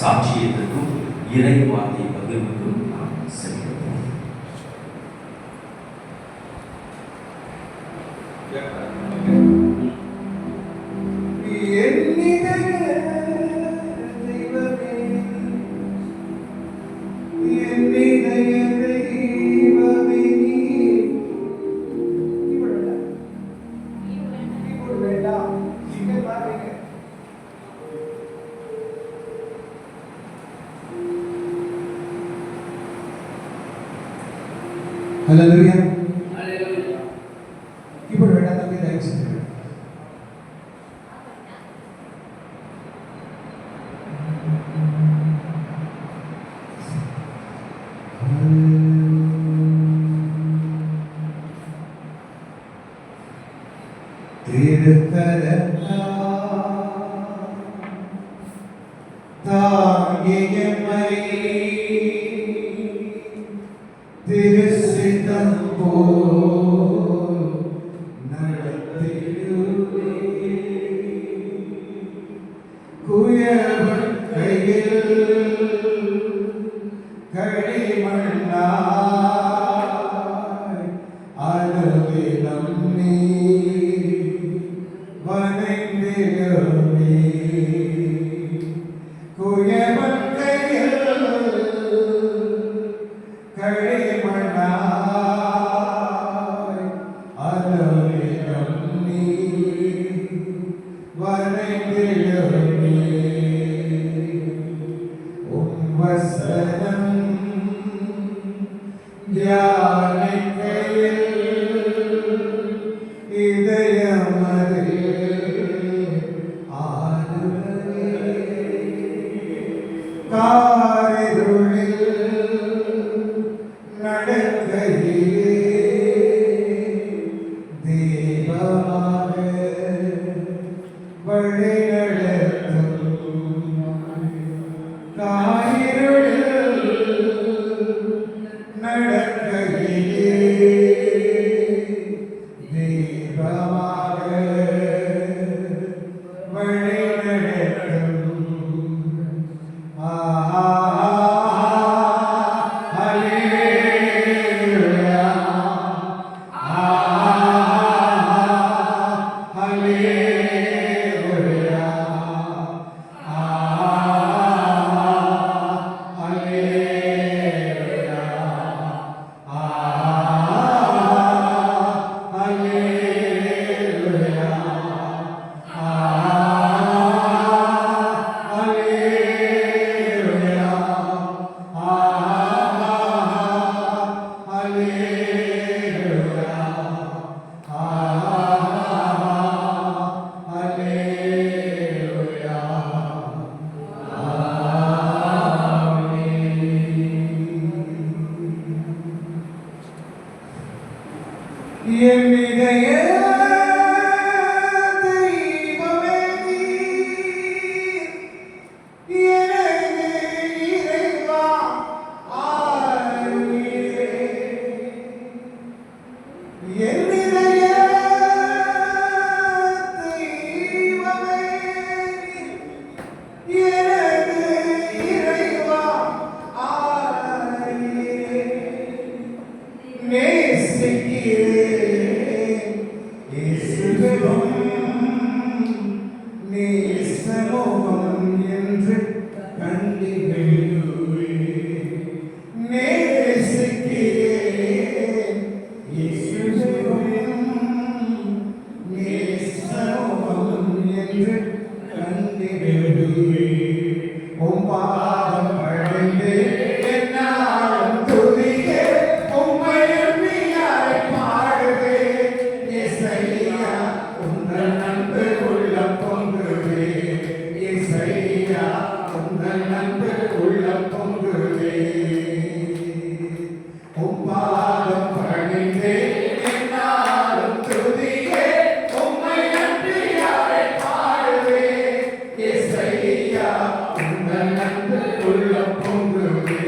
சாட்சியத்திற்கும் இறை வார்த்தை பகிர்வுக்கும் நாம் செல்கிறோம். Haleluya. Haleluya. ఇప్పుడు వేడాలి దయచేసి. திருக்கரத்தா தாங்கியமை திருசிதம் போல் நடத்திடுவே குயவன் கையில் களிமண்ணாய் அனுதினம் நீ வணைந்திடுவே குயவன் கையில் களிமண்ணாய் அனுதினம் நீ வணைந்திடுவே வசனம் தியானிக்கையில் இதயமதில் ஆறுதலே காரிருளில் நடக்கையிலே தீபமாக வழிநடத்தும் நடக்கையிலே தீபமாக வழிநடத்தும் ஹல்லேலூயா ஹல்லேலூயா என் இதய தெய்வமே எனது இறைவா ஆயே என் இதய தெய்வமே எனது இறைவா ஆயே நேசிக்கிறேன் நேசமோகம் என்று கண்டிடுவே நேசிக்கிறேன் நேசமோகம் என்று கண்டிடுவே உம் பாதம் பணிந்து என்னாலும் துதியே உம்மை எண்ணியாய் பாடுவே இசையா உங்கள் நன்பு உள்ள பொங்குவே இசையா உங்கள் நன்பு உள்ள பொங்குவே உம் பாதம் பணிந்து என்னாலும் துதியே உம்மை எண்ணியாய் பாடுவே இசையா உங்கள் நன்பு உள்ள பொங்குவே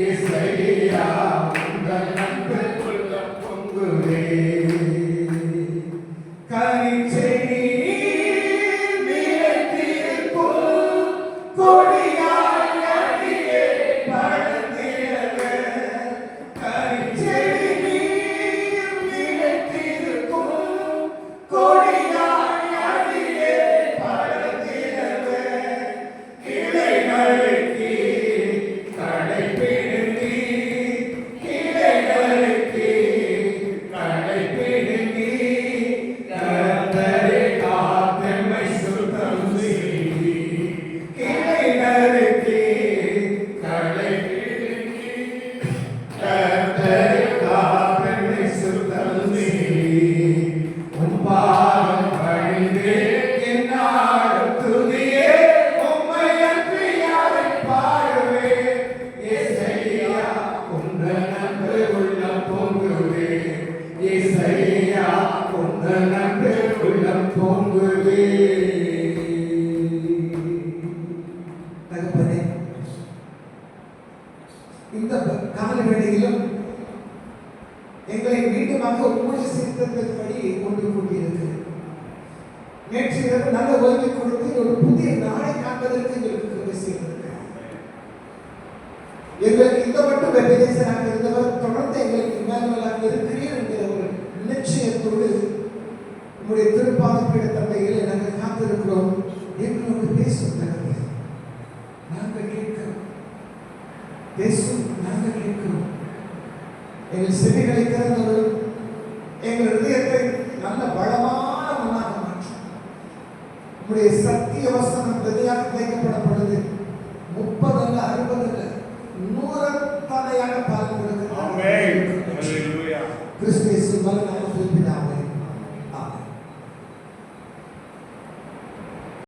இசையா உங்கள் நன்பு உள்ள பொங்குவே கனிச்செடி நிலைத்திருக்கும் கொடியா தகப்பனே, இந்த கால வேளையிலும் எங்களை மீண்டுமாக உங்களுடைய சித்தத்தின்படி கொண்டு கூட்டியிருக்கு. நேற்று இரவு நல்ல ஓய்வை கொடுத்து ஒரு புதிய நாளை காண்பதற்கு எங்களுக்கு கிருபை செய்திருக்கிறார். எங்களுக்கு இந்த மட்டும் வெப்பதேசனாக இருந்தவர் தொடர்ந்து எங்களுக்கு இம்மானுவேலாக இருக்கிறீர் என்கிற ஒரு நிச்சயத்தோடு உங்களுடைய திருப்பாதப்பீட தந்தைகளை நாங்கள் காத்திருக்கிறோம். எங்களோடு பேசும் தகவல் நாங்கள் கேட்கிறோம், பேசும் நாங்கள் கேட்கிறோம். எங்கள் செவிகளை திறந்தவரும் எங்கள் இதயத்தை நல்ல பலமான மண்ணாக மாற்றும். உங்களுடைய சத்திய வசனம் விதையாக விதைக்கப்படும் பொழுது 30 அல்ல 60 அல்ல 100 தலையாக பலன் கொடுக்கிறது. கிறிஸ்து